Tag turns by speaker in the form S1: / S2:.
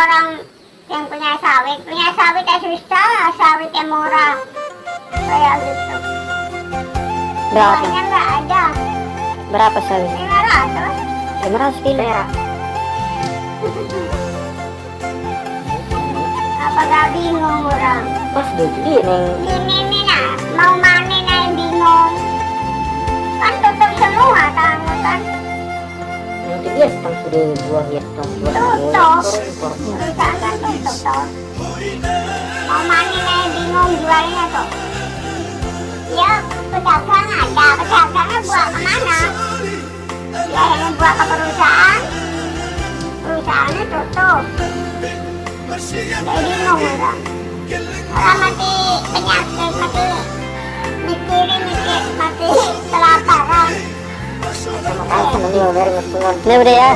S1: orang yang punya sawit ya susah, sawit yang murah kayak gitu.
S2: Berapa?
S1: Soalnya nggak ada.
S2: Berapa sawit?
S1: 500.
S2: 500 kilo.
S1: Apa gak bingung orang?
S2: Pas beli neng.
S1: Ini nah, mau manen aja bingung. Kan tutup semua tamu kan.
S2: Nanti dia setang sudah buah ya setang buah.
S1: Tutup. Perusahaan kan tutup toh. Mau manen aja bingung jualnya tuh. Ya pedagang ada, pedagangnya buat kemana? Ya ini buat ke perusahaan. Perusahaannya tutup. Jadi bingung orang. Orang mati penyakit, mati mikir, mati kelaparan.
S2: Makanya nanti mau bareng semua. Ini udah ya.